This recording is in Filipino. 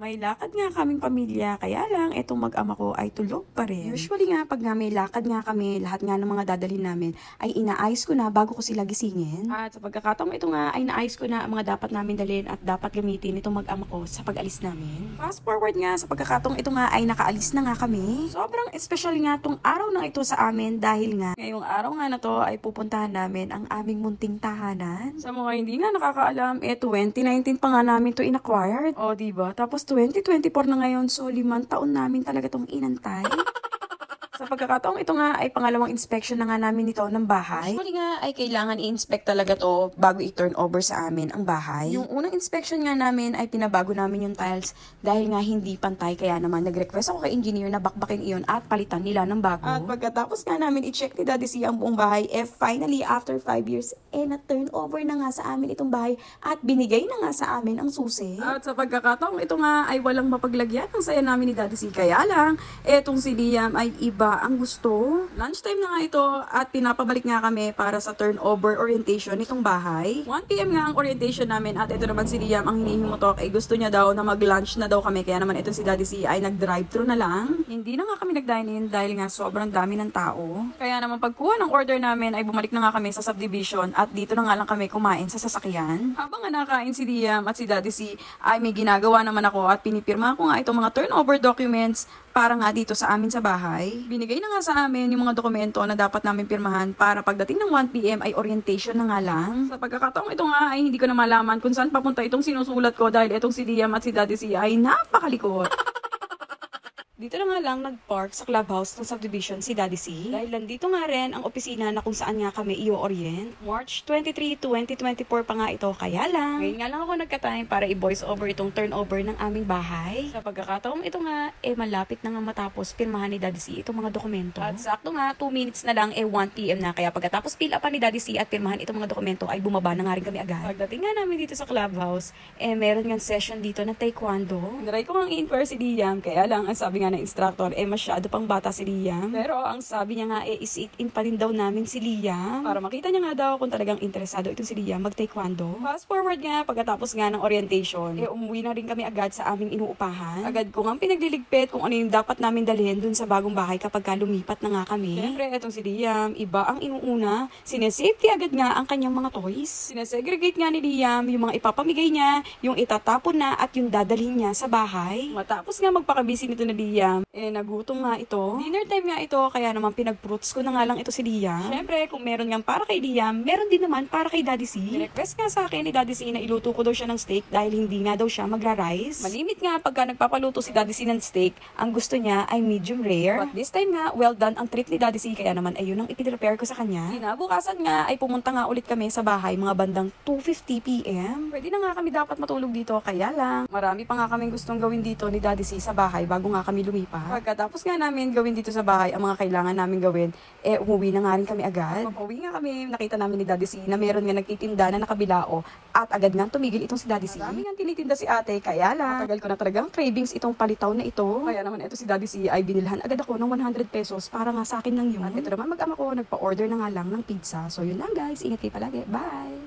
May lakad nga kaming pamilya, kaya lang etong mag-ama ko ay tulog pa rin. Usually nga, pag nga may lakad nga kami, lahat nga ng mga dadalhin namin ay inaayos ko na bago ko sila gisingin. At sa pagkakataong ito nga ay naayos ko na ang mga dapat namin dalhin at dapat gamitin itong mag-ama ko sa pag-alis namin. Fast forward nga, sa pagkakataong ito nga ay nakaalis na nga kami. Sobrang special nga tong araw na ito sa amin dahil nga ngayong araw nga na to ay pupuntahan namin ang aming munting tahanan. Sa mga hindi nga nakakaalam, 2019 pa nga namin to in-acquired. O diba? Tapos 2024 na ngayon, so 5 taon namin talaga tong inantay. Sa pagkakataong ito nga ay pangalawang inspection na nga namin ito ng bahay. Actually nga ay kailangan i-inspect talaga to bago i-turn over sa amin ang bahay. Yung unang inspection nga namin ay pinabago namin yung tiles dahil nga hindi pantay, kaya naman nag-request ako kay engineer na bakbakin iyon at palitan nila ng bago. At pagkatapos nga namin i-check ni Daddy C ang buong bahay, finally after 5 years na-turn over na nga sa amin itong bahay at binigay na nga sa amin ang susi. At sa pagkakataong ito nga ay walang mapaglagyan ng saya namin ni Daddy C, kaya lang etong si Liam ay iba ang gusto. Lunchtime na nga ito at pinapabalik nga kami para sa turnover orientation nitong bahay. 1 PM nga ang orientation namin at ito naman si Liam ang hinihimutok ay gusto niya daw na mag-lunch na daw kami, kaya naman itong si Daddy C ay nag-drive-thru na lang. Hindi na nga kami nag-dine-in dahil nga sobrang dami ng tao. Kaya naman pagkuha ng order namin ay bumalik na nga kami sa subdivision at dito na nga lang kami kumain sa sasakyan. Habang nga nakain si Liam at si Daddy C ay may ginagawa naman ako at pinipirma ko nga itong mga turnover documents para nga dito sa amin sa bahay. Binigay na nga sa amin yung mga dokumento na dapat namin pirmahan para pagdating ng 1 PM ay orientation na nga lang. Sa pagkakataong ito nga ay hindi ko na malaman kung saan papunta itong sinusulat ko dahil itong si Liam at si Daddy C ay napakalikot. Dito na nga lang nag-park sa clubhouse ng subdivision si Daddy C. Dahil nandito nga rin ang opisina na kung saan nga kami i-orient. March 23, 2024 pa nga ito, kaya lang ngayon nga lang ako nagka-time para i-voice over itong turnover ng aming bahay. Sa pagkakataong ito nga, malapit na nga matapos pirmahan ni Daddy C itong mga dokumento. At sakto nga, 2 minutes na lang 1 PM na, kaya pagkatapos fill upan ni Daddy C at pirmahan itong mga dokumento ay bumaba na nga rin kami agad. Pagdating nga namin dito sa clubhouse, meron nga session dito na taekwondo. Naray ko nga i-inquire si Liam, kaya lang ang sabi nga ng instructor, masyado pang bata si Liam. Pero ang sabi niya nga, is-it-in pa rin daw namin si Liam. Para makita niya nga daw kung talagang interesado itong si Liam mag-taekwondo. Fast forward nga, pagkatapos nga ng orientation, umuwi na rin kami agad sa aming inuupahan. Agad ko nga pinagliligpit kung ano yung dapat namin dalhin dun sa bagong bahay kapag lumipat na nga kami. Siyempre, itong si Liam, iba ang inuuna. Sinesafety agad nga ang kanyang mga toys. Sinesegregate nga ni Liam yung mga ipapamigay niya, yung itatapon na at yung dadalhin niya sa bahay. Matapos nga magpakabisi nito na Liam, nagutom nga ito. Dinner time nga ito, kaya naman pinag-fruits ko na nga lang ito si Liam. Siyempre, kung meron nga para kay Liam, meron din naman para kay Daddy C. Request nga sa akin ni Daddy C na iluto ko daw siya ng steak dahil hindi nga daw siya magra-rice. Malimit nga pagka nagpapaluto si Daddy C ng steak, ang gusto niya ay medium rare. But this time nga, well done ang treat ni Daddy C, kaya naman ayun ang ipinrepare ko sa kanya. Kinabukasan nga ay pumunta nga ulit kami sa bahay mga bandang 2:50 PM. Pwede na nga kami dapat matulog dito, kaya lang marami pa nga kaming gustong gawin dito ni Daddy C sa bahay bago nga kami lumipat. Pagkatapos nga namin gawin dito sa bahay ang mga kailangan namin gawin, umuwi na nga rin kami agad. Pag-uwi nga kami, nakita namin ni Daddy C na meron nga nagtitinda na nakabilao at agad nga tumigil itong si Daddy C. Marami nga tinitinda si ate, kaya lang matagal ko na talagang cravings itong palitaw na ito. Kaya naman ito si Daddy C ay binilhan agad ako ng 100 pesos para nga sa akin lang yun. At ito naman mag-ama ko, nagpa-order na nga lang ng pizza. So yun lang guys, ingat kayo palagi. Bye!